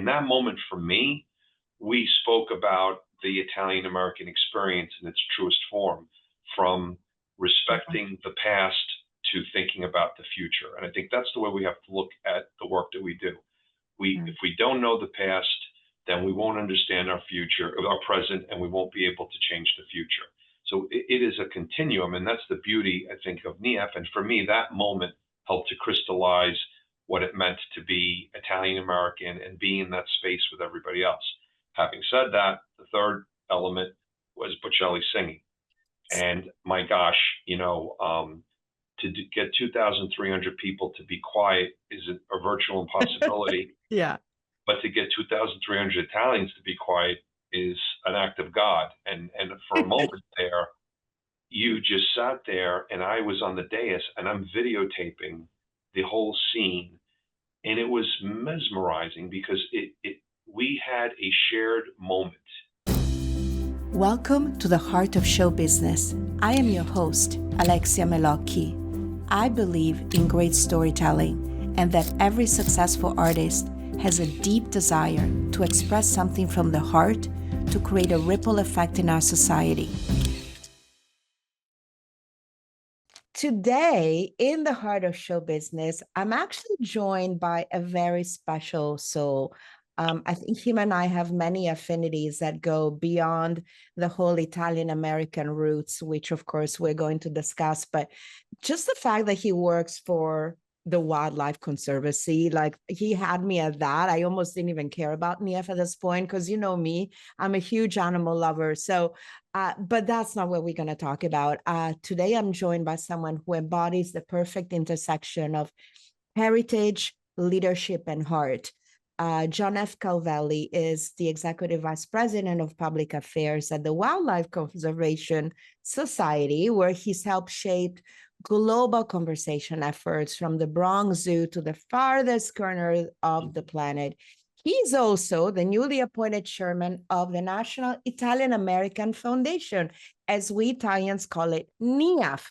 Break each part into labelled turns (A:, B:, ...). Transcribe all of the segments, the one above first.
A: that moment for me, we spoke about the Italian American experience in its truest form, from respecting the past to thinking about the future. And I think that's the way we have to look at the work that we do. If we don't know the past, then we won't understand our future, our present, and we won't be able to change the future. So it is a continuum, and that's the beauty, I think, of NIAF. And for me, that moment helped to crystallize what it meant to be Italian American and be in that space with everybody else. Having said that, the third element was Bocelli singing. And my gosh, to get 2,300 people to be quiet is a virtual impossibility.
B: Yeah.
A: But to get 2,300 Italians to be quiet is an act of God. And for a moment there, you just sat there, and I was on the dais, and I'm videotaping the whole scene. And it was mesmerizing because we had a shared moment.
B: Welcome to the Heart of Show Business. I am your host, Alexia Melocchi. I believe in great storytelling and that every successful artist has a deep desire to express something from the heart to create a ripple effect in our society. Today, in the Heart of Show Business, I'm actually joined by a very special soul. I think him and I have many affinities that go beyond the whole Italian American roots, which of course we're going to discuss, but just the fact that he works for the Wildlife Conservancy, like he had me at that. I almost didn't even care about NIAF at this point, because you know me, I'm a huge animal lover. So, but that's not what we're going to talk about. Today, I'm joined by someone who embodies the perfect intersection of heritage, leadership, and heart. John F. Calvelli is the Executive Vice President of Public Affairs at the Wildlife Conservation Society, where he's helped shape global conservation efforts from the Bronx Zoo to the farthest corner of the planet. He's also the newly appointed chairman of the National Italian American Foundation, as we Italians call it, NIAF.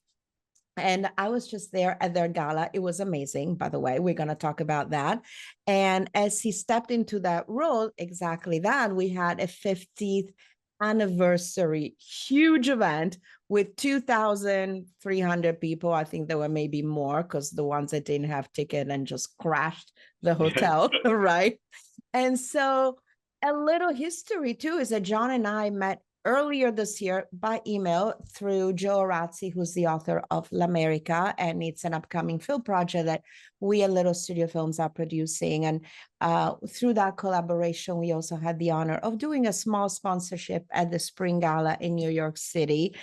B: And I was just there at their gala. It was amazing, by the way. We're going to talk about that. And as he stepped into that role, exactly that, we had a 50th anniversary, huge event with 2,300 people. I think there were maybe more, because the ones that didn't have ticket and just crashed the hotel, right? And so a little history too is that John and I met earlier this year by email through Joe Manchin, who's the author of L'America, and it's an upcoming film project that we at Little Studio Films are producing. And through that collaboration, we also had the honor of doing a small sponsorship at the Spring Gala in New York City.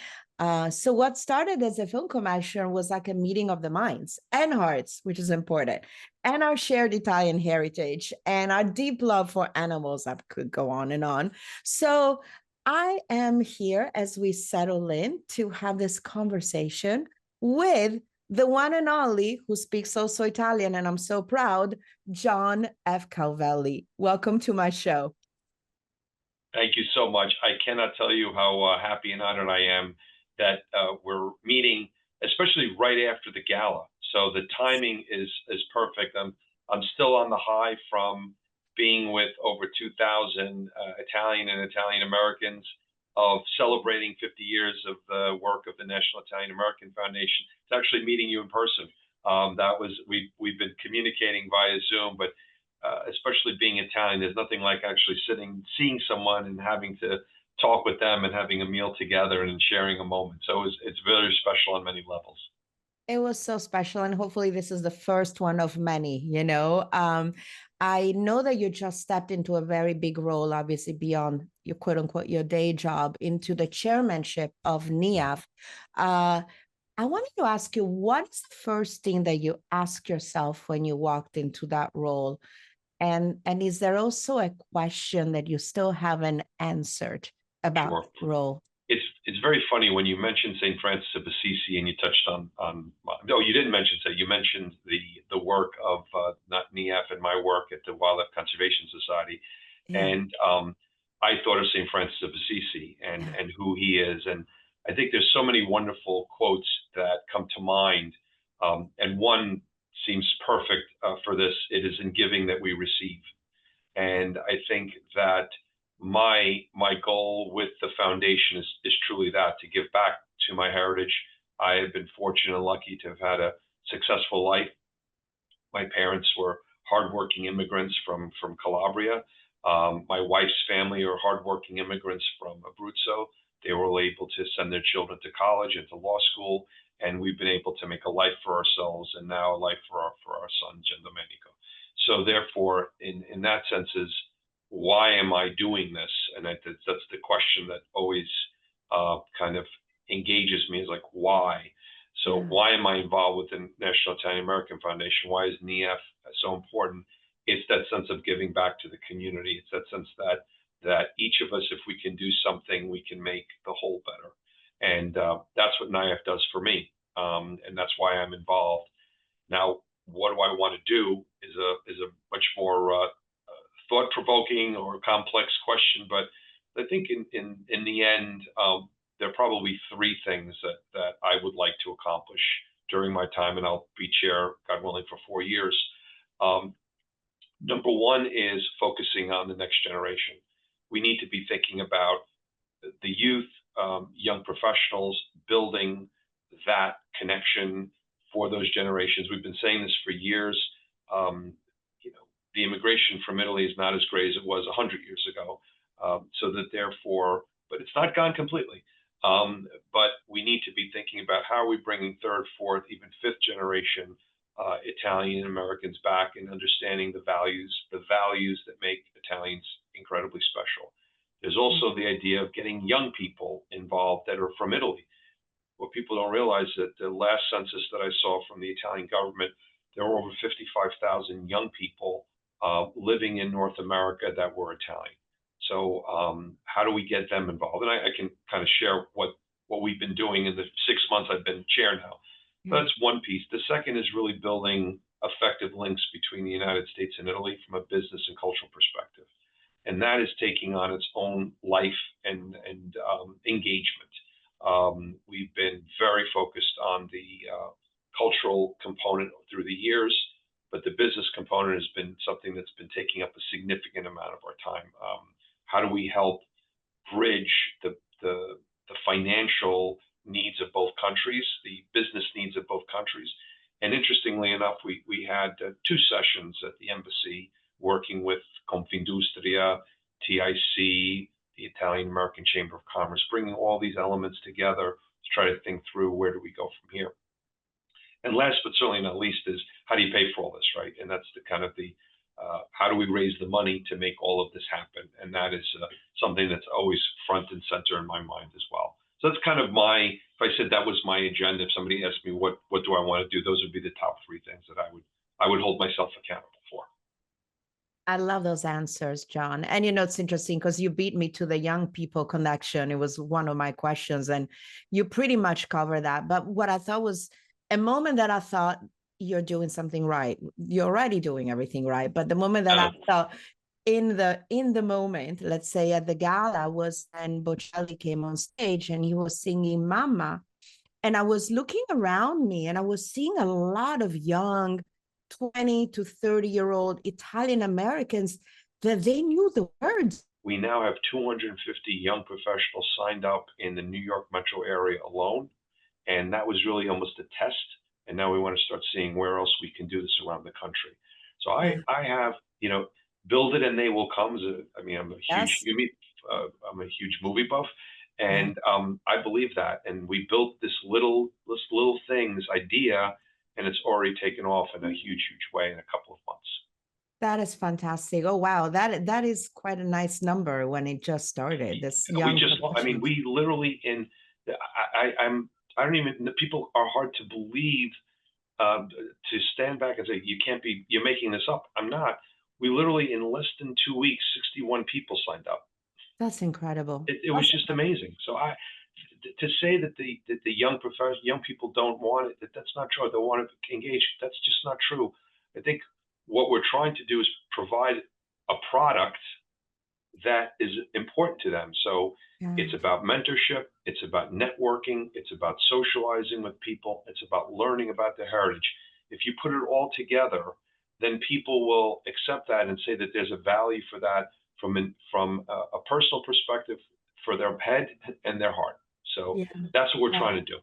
B: So what started as a film commission was like a meeting of the minds and hearts, which is important, and our shared Italian heritage and our deep love for animals. That could go on and on. So I am here as we settle in to have this conversation with the one and only, who speaks also Italian, and I'm so proud, John F. Calvelli. Welcome to my show.
A: Thank you so much. I cannot tell you how happy and honored I am that we're meeting, especially right after the gala. So the timing is perfect. I'm still on the high from being with over 2,000 Italian and Italian Americans, of celebrating 50 years of the work of the National Italian American Foundation. It's actually meeting you in person. We've been communicating via Zoom, but especially being Italian, there's nothing like actually seeing someone and having to talk with them and having a meal together and sharing a moment. So it's very special on many levels.
B: It was so special, and hopefully this is the first one of many, I know that you just stepped into a very big role, obviously beyond your quote unquote, your day job, into the chairmanship of NIAF. I wanted to ask you, what's the first thing that you asked yourself when you walked into that role? And is there also a question that you still haven't answered about the role?
A: It's very funny when you mentioned St. Francis of Assisi, and you touched on no, you didn't mention that. You mentioned the work of not NIAF and my work at the Wildlife Conservation Society. Yeah. And I thought of St. Francis of Assisi and who he is. And I think there's so many wonderful quotes that come to mind. And one seems perfect for this. It is in giving that we receive. And I think that my goal with the foundation is truly that, to give back to my heritage. I have been fortunate and lucky to have had a successful life. My parents were hardworking immigrants from Calabria. My wife's family are hardworking immigrants from Abruzzo. They were able to send their children to college and to law school, and we've been able to make a life for ourselves and now a life for our son, Gian Domenico. So therefore, in that sense, is why am I doing this? And that's the question that always kind of engages me, is like, why? So why am I involved with the National Italian American Foundation? Why is NIAF so important? It's that sense of giving back to the community. It's that sense that each of us, if we can do something, we can make the whole better. And that's what NIAF does for me. And that's why I'm involved. Now, what do I want to do is a much more thought-provoking or complex question. But I think in the end, there are probably three things that I would like to accomplish during my time, and I'll be chair, God willing, for 4 years. Number one is focusing on the next generation. We need to be thinking about the youth, young professionals, building that connection for those generations. We've been saying this for years. The immigration from Italy is not as great as it was 100 years ago. So that therefore, but it's not gone completely. But we need to be thinking about how are we bringing third, fourth, even fifth generation Italian Americans back, and understanding the values that make Italians incredibly special. There's also the idea of getting young people involved that are from Italy. What people don't realize that the last census that I saw from the Italian government, there were over 55,000 young people living in North America that were Italian. So how do we get them involved? And I can kind of share what we've been doing in the 6 months I've been chair now. That's one piece. The second is really building effective links between the United States and Italy from a business and cultural perspective. And that is taking on its own life and engagement. We've been very focused on the cultural component through the years, but the business component has been something that's been taking up a significant amount of our time. How do we help bridge the financial needs of both countries, the business needs of both countries? And interestingly enough, we had 2 sessions at the embassy working with Confindustria, TIC, the Italian American Chamber of Commerce, bringing all these elements together to try to think through where do we go from here. And last but certainly not least is how do you pay for all this, right? And that's the kind of the how do we raise the money to make all of this happen? And that is something that's always front and center in my mind as well. So that's kind of if I said that was my agenda, if somebody asked me what do I want to do, those would be the top 3 things that I would hold myself accountable for.
B: I love those answers, John. And it's interesting because you beat me to the young people connection. It was one of my questions, and you pretty much cover that. But what I thought was a moment that I thought you're doing something right. You're already doing everything right. But the moment that I thought in the moment, let's say at the gala, was when Bocelli came on stage and he was singing Mama. And I was looking around me and I was seeing a lot of young 20 to 30-year-old Italian Americans that they knew the words.
A: We now have 250 young professionals signed up in the New York metro area alone. And that was really almost a test. And now we want to start seeing where else we can do this around the country. So I have, build it and they will come. I'm a huge movie buff. And I believe that. And we built this little things idea, and it's already taken off in a huge way in a couple of months.
B: That is fantastic. Oh, wow. That is quite a nice number when it just started. This young
A: we literally I don't even, the people are hard to believe, to stand back and say, you're making this up. I'm not. We literally, in less than 2 weeks, 61 people signed up.
B: That's incredible.
A: It was just amazing. So to say that the young people don't want it, that's not true. They want to engage. That's just not true. I think what we're trying to do is provide a product that is important to them. So it's about mentorship. It's about networking. It's about socializing with people. It's about learning about their heritage. If you put it all together, then people will accept that and say that there's a value for that from a personal perspective for their head and their heart. So
B: Yeah.
A: that's what we're
B: Yeah.
A: trying to do.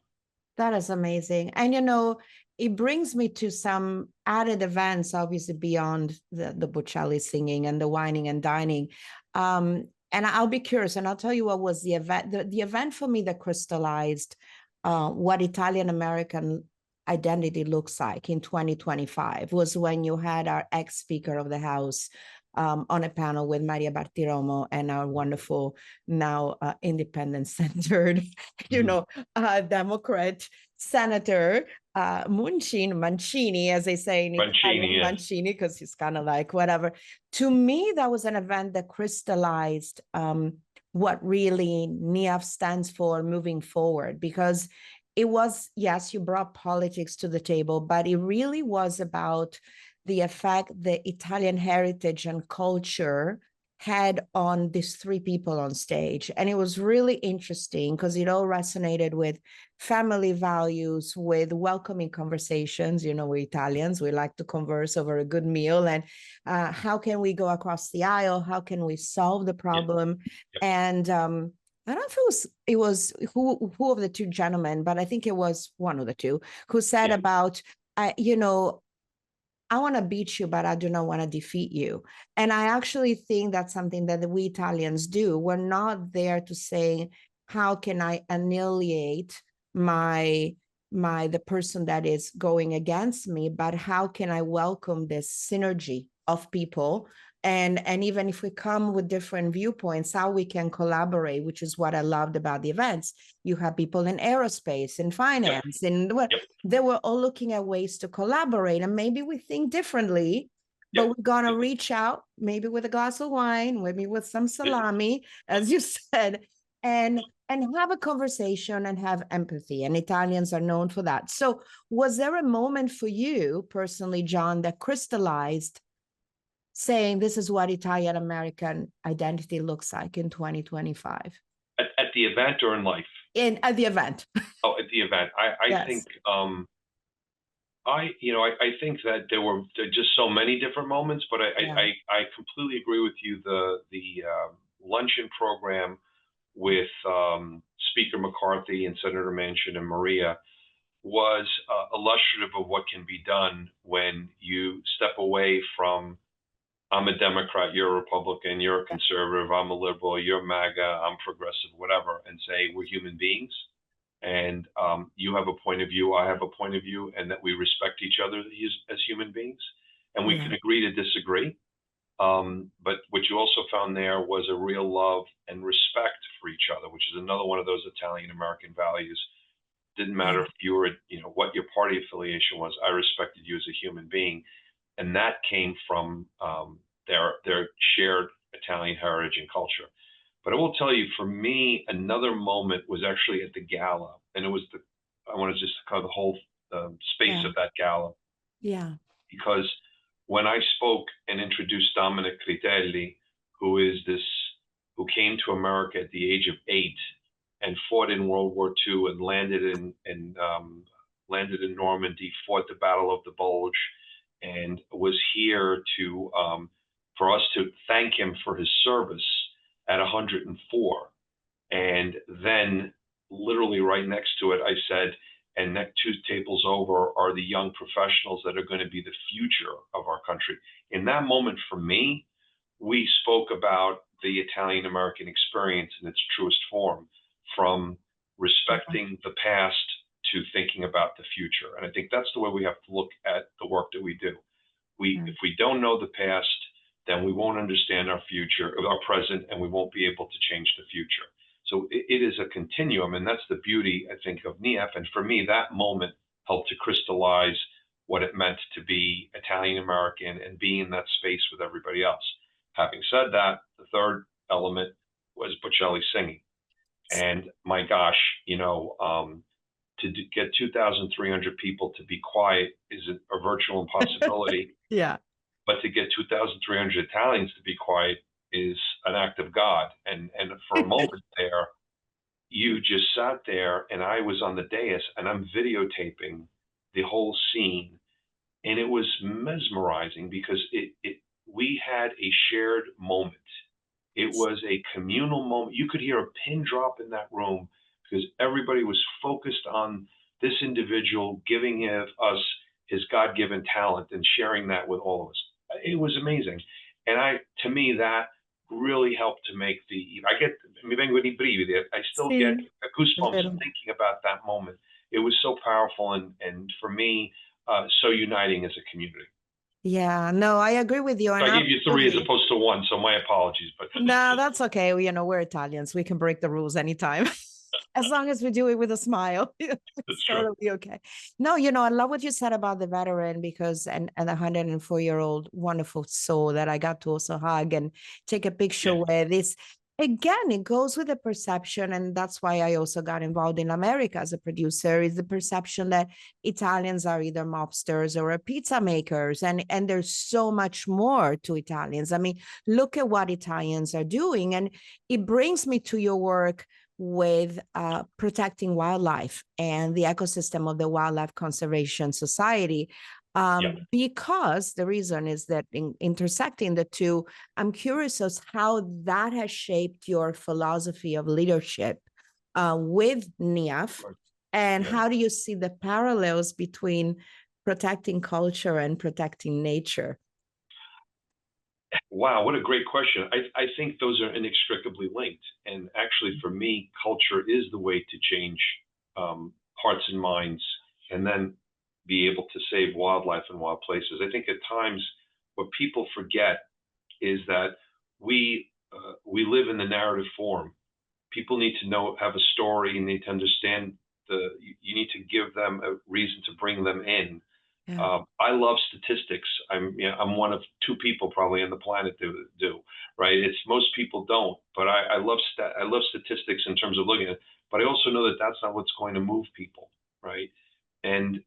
B: That is amazing. And, you know, it brings me to some added events, obviously beyond the Bocelli singing and the whining and dining. And I'll be curious, and I'll tell you what was the event. The event for me that crystallized what Italian American identity looks like in 2025 was when you had our ex-Speaker of the House on a panel with Maria Bartiromo and our wonderful now independent-centered, you know, Democrat Senator Mancini, as they say in Italian,
A: Yeah.
B: Mancini, because he's kind of like whatever. To me, that was an event that crystallized what really NIAF stands for moving forward, because it was, yes, you brought politics to the table, but it really was about the effect the Italian heritage and culture had on these three people on stage. And it was really interesting because it all resonated with family values, with welcoming conversations. You know, we're Italians, we like to converse over a good meal. And how can we go across the aisle? How can we solve the problem?
A: Yep.
B: And I don't know if it was who of the two gentlemen, but I think it was one of the two who said about, you know, I want to beat you, but I do not want to defeat you. And I actually think that's something that we Italians do. We're not there to say, how can I annihilate the person that is going against me, but how can I welcome this synergy of people? And even if we come with different viewpoints, how we can collaborate, which is what I loved about the events. You have people in aerospace, in finance, and they were all looking at ways to collaborate. And maybe we think differently, but we're gonna reach out, maybe with a glass of wine, maybe with some salami, as you said, and have a conversation and have empathy. And Italians are known for that. So was there a moment for you personally, John, that crystallized saying this is what Italian American identity looks like in 2025?
A: At the event or in life?
B: At the event.
A: Oh, at the event. I think I think that there were just so many different moments, but I completely agree with you. The luncheon program with Speaker McCarthy and Senator Manchin and Maria was illustrative of what can be done when you step away from I'm a Democrat, you're a Republican, you're a conservative, I'm a liberal, you're MAGA, I'm progressive, whatever, and say we're human beings. And you have a point of view, I have a point of view, and that we respect each other as human beings. And we can agree to disagree. But what you also found there was a real love and respect for each other, which is another one of those Italian American values. Didn't matter if you were, what your party affiliation was, I respected you as a human being. And that came from their shared Italian heritage and culture. But I will tell you, for me, another moment was actually at the gala, and it was I want to just cover the whole space of that gala.
B: Yeah.
A: Because when I spoke and introduced Dominic Critelli, who came to America at the age of 8 and fought in World War II and landed in Normandy, fought the Battle of the Bulge, and was here for us to thank him for his service at 104. And then literally right next to it, I said, and next 2 tables over are the young professionals that are going to be the future of our country. In that moment, for me, we spoke about the Italian American experience in its truest form, from respecting the past to thinking about the future. And I think that's the way we have to look at the work that we do. If we don't know the past, then we won't understand our future, our present, and we won't be able to change the future. So it is a continuum, and that's the beauty, I think, of NIAF. And for me, that moment helped to crystallize what it meant to be Italian American and be in that space with everybody else. Having said that, the third element was Bocelli singing. And my gosh, to get 2,300 people to be quiet is a virtual impossibility. But to get 2,300 Italians to be quiet is an act of God. And for a moment there, you just sat there, and I was on the dais, and I'm videotaping the whole scene. And it was mesmerizing because we had a shared moment. It was a communal moment. You could hear a pin drop in that room because everybody was focused on this individual giving us his God-given talent and sharing that with all of us. It was amazing. And to me, that really helped to make mi vengono i brividi. I still get
B: Sì, è
A: goosebumps
B: vero.
A: thinking about that moment. It was so powerful and for me, so uniting as a community.
B: Yeah, no, I agree with you.
A: So
B: And
A: I gave you three as
B: absolutely.
A: opposed to one, so my apologies. But
B: No, that's okay. We're Italians. We can break the rules anytime. As long as we do it with a smile,
A: that's
B: it's
A: true.
B: totally okay. No, I love what you said about the veteran because and the 104-year-old wonderful soul that I got to also hug and take a picture
A: Yeah,
B: with. This again, it goes with the perception, and that's why I also got involved in America as a producer, is the perception that Italians are either mobsters or pizza makers. And there's so much more to Italians. I mean, look at what Italians are doing. And it brings me to your work with protecting wildlife and the ecosystem of the Wildlife Conservation Society.
A: yeah.
B: Because the reason is that in intersecting the two, I'm curious as how that has shaped your philosophy of leadership with NIAF, and
A: Yeah.
B: how do you see the parallels between protecting culture and protecting nature?
A: Wow, what a great question. I think those are inextricably linked. And actually, for me, culture is the way to change hearts and minds and then be able to save wildlife in wild places. I think at times what people forget is that we live in the narrative form. People need to have a story, you need to understand you need to give them a reason to bring them in.
B: Yeah.
A: I love statistics. I'm one of two people probably on the planet that do, right? It's most people don't, but I love statistics in terms of looking at it. But I also know that that's not what's going to move people, right? And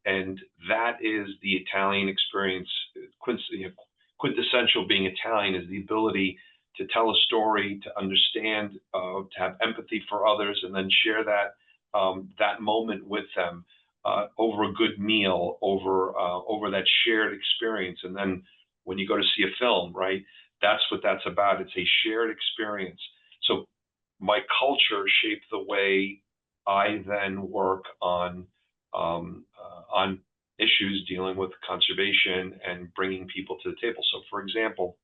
A: that is the Italian experience. Quintessential being Italian is the ability to tell a story, to understand, to have empathy for others, and then share that moment with them over a good meal, over that shared experience. And then when you go to see a film, right, that's what that's about. It's a shared experience. So my culture shaped the way I then work on issues dealing with conservation and bringing people to the table. So, for example,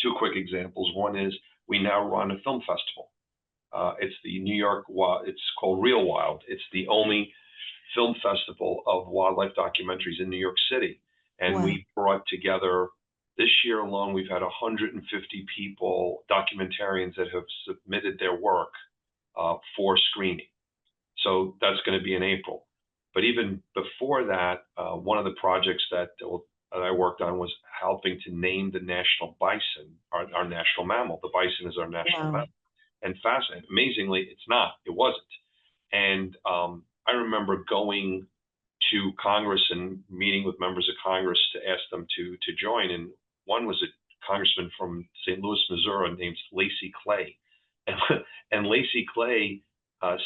A: two quick examples. One is we now run a film festival. It's the New York. It's called Real Wild. It's the only film festival of wildlife documentaries in New York City. And
B: Wow.
A: we brought together, this year alone, we've had 150 people, documentarians that have submitted their work for screening. So that's going to be in April. But even before that, one of the projects that I worked on was helping to name the national bison, our national mammal. The bison is our national
B: Wow.
A: mammal. And fascinating, amazingly, it's not. It wasn't. And I remember going to Congress and meeting with members of Congress to ask them to join. And one was a congressman from St. Louis, Missouri, named Lacy Clay. And, and Lacy Clay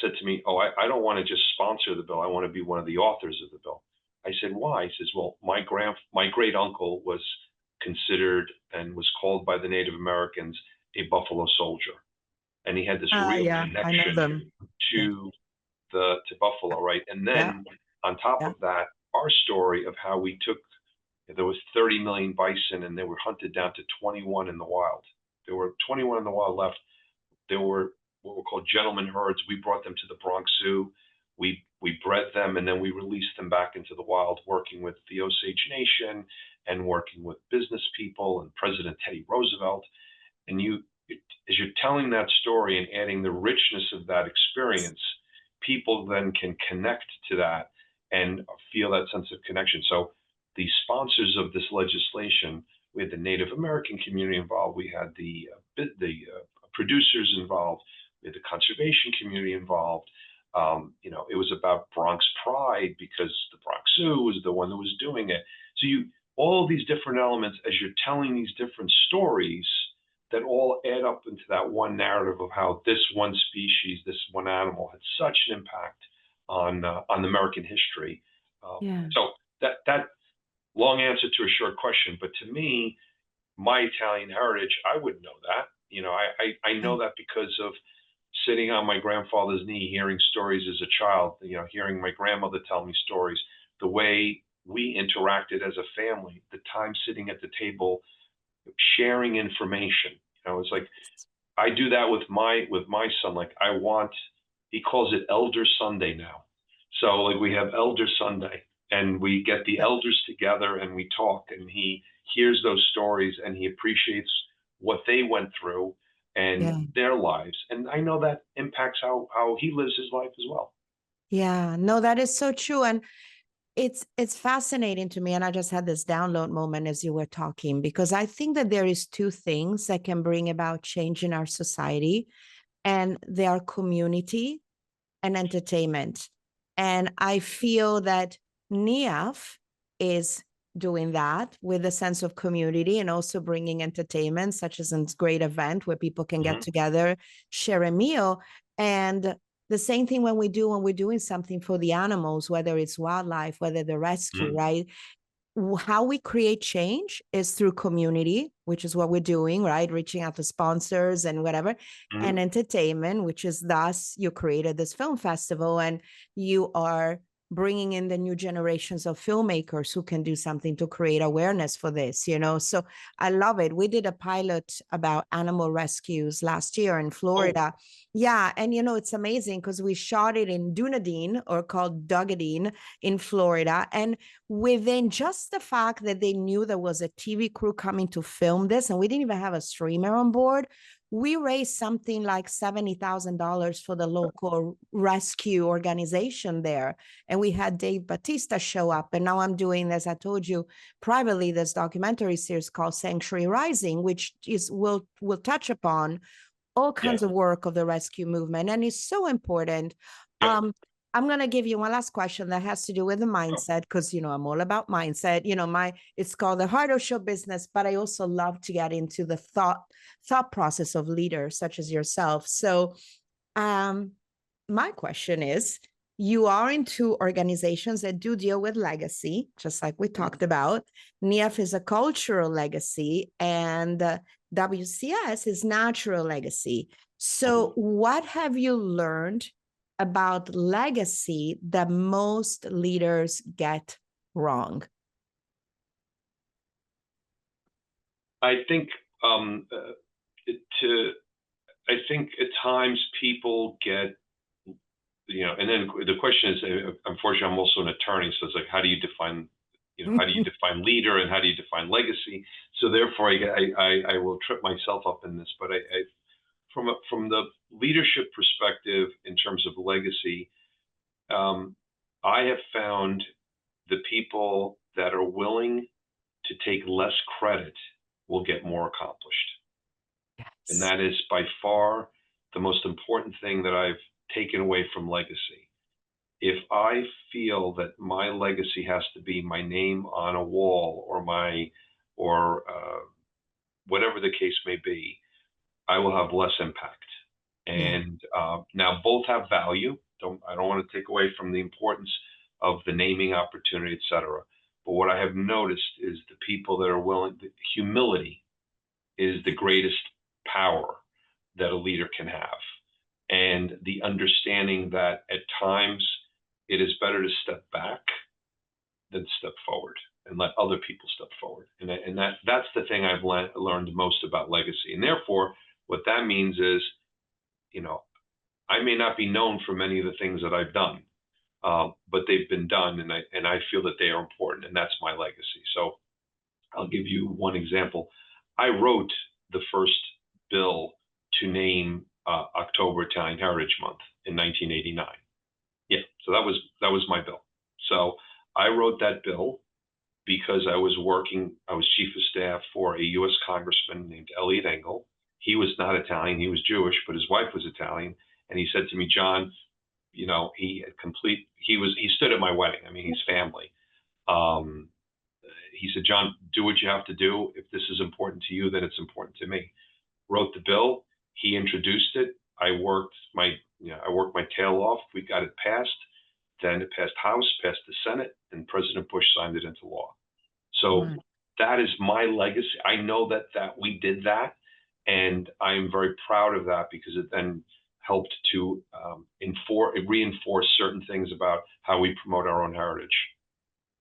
A: said to me, "Oh, I don't want to just sponsor the bill. I want to be one of the authors of the bill." I said, "Why?" He says, "Well, my great uncle was considered and was called by the Native Americans a Buffalo Soldier, and he had this real
B: Yeah, I know
A: connection
B: them. Yeah.
A: to to Buffalo, right?" And
B: Yeah.
A: then on top
B: Yeah.
A: of that, our story of how we took there was 30 million bison and they were hunted down to 21 in the wild. There were 21 in the wild left. There were what were called gentleman herds. We brought them to the Bronx Zoo. We bred them and then we released them back into the wild, working with the Osage Nation and working with business people and President Teddy Roosevelt. And as you're telling that story and adding the richness of that experience, people then can connect to that and feel that sense of connection. So the sponsors of this legislation, we had the Native American community involved, we had the producers involved, we had the conservation community involved. It was about Bronx pride because the Bronx Zoo was the one that was doing it. So all of these different elements, as you're telling these different stories, that all add up into that one narrative of how this one species, this one animal, had such an impact on American history.
B: Yeah.
A: So that long answer to a short question, but to me, my Italian heritage, I wouldn't know that. I know that because of sitting on my grandfather's knee, hearing stories as a child, hearing my grandmother tell me stories, the way we interacted as a family, the time sitting at the table, sharing information. It's like I do that with my son. Like he calls it Elder Sunday now. So like we have Elder Sunday, and we get the
B: Yeah.
A: elders together and we talk, and he hears those stories and he appreciates what they went through and
B: Yeah.
A: their lives. And I know that impacts how he lives his life as well.
B: Yeah. No, that is so true. And it's fascinating to me. And I just had this download moment as you were talking, because I think that there is two things that can bring about change in our society, and they are community and entertainment. And I feel that NIAF is doing that with a sense of community and also bringing entertainment, such as a great event where people can get
A: Hmm.
B: together, share a meal. And the same thing when we're doing something for the animals, whether it's wildlife, whether the rescue,
A: Hmm.
B: right? How we create change is through community, which is what we're doing, right? Reaching out to sponsors and whatever,
A: Hmm.
B: and entertainment, which is thus you created this film festival and you are bringing in the new generations of filmmakers who can do something to create awareness for this, So I love it. We did a pilot about animal rescues last year in
A: Oh,
B: Florida. Yeah. And, it's amazing because we shot it in Dunedin, or called Dunedin, in Florida. And within just the fact that they knew there was a TV crew coming to film this, and we didn't even have a streamer on board, we raised something like $70,000 for the local rescue organization there. And we had Dave Bautista show up. And now I'm doing, as I told you privately, this documentary series called Sanctuary Rising, which will touch upon all
A: yeah.
B: kinds of work of the rescue movement, and it's so important.
A: Yep.
B: I'm going to give you one last question that has to do with the mindset, because I'm all about mindset. It's called the heart of show business, but I also love to get into the thought process of leaders such as yourself. So my question is, you are into organizations that do deal with legacy, just like we talked about. NIAF is a cultural legacy, and WCS is natural legacy. So what have you learned about legacy that most leaders get wrong?
A: I think I think at times people get, and then the question is, unfortunately, I'm also an attorney, so it's like, how do you define, how do you define leader and how do you define legacy? So therefore, I will trip myself up in this, but from the leadership perspective in terms of legacy, I have found the people that are willing to take less credit will get more accomplished. And
B: Yes.
A: that is by far the most important thing that I've taken away from legacy. If I feel that my legacy has to be my name on a wall or whatever the case may be, I will have less impact.
B: Yeah.
A: And now both have value. I don't want to take away from the importance of the naming opportunity, et cetera. But what I have noticed is the people that are willing, humility is the greatest power that a leader can have. And the understanding that at times it is better to step back than step forward and let other people step forward. And that's the thing I've learned most about legacy. And therefore, what that means is, I may not be known for many of the things that I've done, but they've been done, and I feel that they are important, and that's my legacy. So I'll give you one example. I wrote the first bill to name October Italian Heritage Month in 1989. Yeah, so that was my bill. So I wrote that bill because I was chief of staff for a U.S. congressman named Eliot Engel. He was not Italian, he was Jewish, but his wife was Italian. And he said to me, John, he stood at my wedding. I mean, he's family. He said, John, do what you have to do. If this is important to you, then it's important to me. Wrote the bill. He introduced it. I worked my tail off. We got it passed. Then it passed House, passed the Senate, and President Bush signed it into law. So
B: Right.
A: that is my legacy. I know that we did that, and I am very proud of that because it then helped to reinforce certain things about how we promote our own heritage.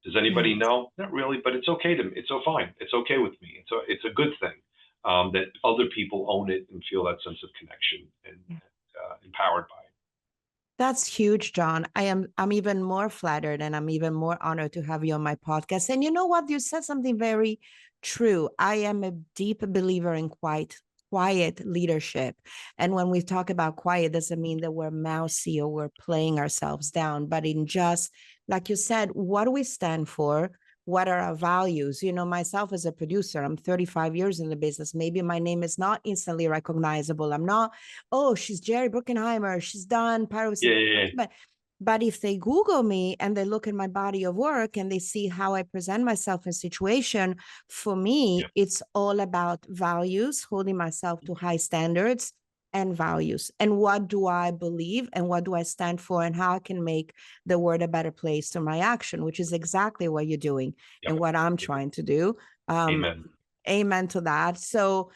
A: Does anybody
B: Yes.
A: know? Not really, but it's okay to me. It's so fine. It's okay with me. It's a good thing that other people own it and feel that sense of connection and empowered by it.
B: That's huge, John. I'm even more flattered and I'm even more honored to have you on my podcast. And you know what? You said something very true. I am a deep believer in quiet leadership. And when we talk about quiet, doesn't mean that we're mousy or we're playing ourselves down, but in just, like you said, what do we stand for? What are our values? You know, myself as a producer, I'm 35 years in the business. Maybe my name is not instantly recognizable. I'm not, oh, she's Jerry Bruckheimer. She's done Pirates.
A: Yeah, yeah, yeah.
B: But if they Google me and they look at my body of work and they see how I present myself in situation, for me,
A: Yeah.
B: it's all about values, holding myself to high standards and values. And what do I believe and what do I stand for and how I can make the world a better place through my action, which is exactly what you're doing
A: Yep.
B: and what I'm trying to do.
A: Amen.
B: Amen to that. So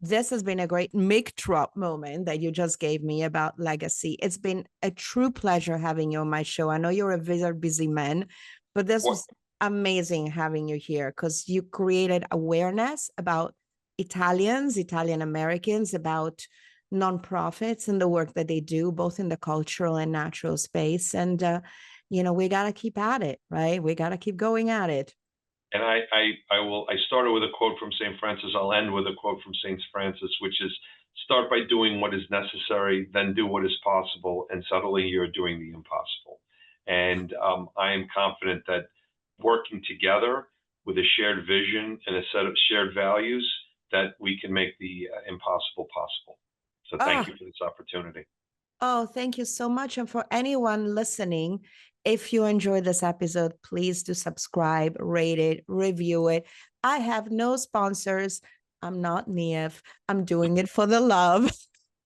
B: this has been a great mic drop moment that you just gave me about legacy. It's been a true pleasure having you on my show. I know you're a very busy man, but this was amazing having you here because you created awareness about Italians, Italian Americans, about nonprofits and the work that they do, both in the cultural and natural space. And, you know, we got to keep at it, right? We got to keep going at it.
A: And I started with a quote from St. Francis. I'll end with a quote from St. Francis, which is, start by doing what is necessary, then do what is possible, and suddenly you're doing the impossible. And I am confident that working together with a shared vision and a set of shared values, that we can make the impossible possible. So thank you for this opportunity.
B: Oh, thank you so much. And for anyone listening, if you enjoyed this episode, please do subscribe, rate it, review it. I have no sponsors. I'm not NIAF. I'm doing it for the love.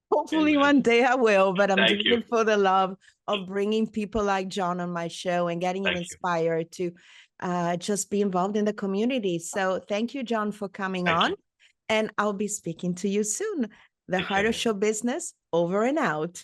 B: Hopefully
A: Amen.
B: one day I will, but I'm
A: Thank
B: doing
A: you.
B: it for the love of bringing people like John on my show and getting him
A: Thank you.
B: inspired to just be involved in the community. So thank you, John, for coming
A: Thank
B: on.
A: you.
B: And I'll be speaking to you soon. The
A: Take
B: Heart
A: care.
B: of Show Business, over and out.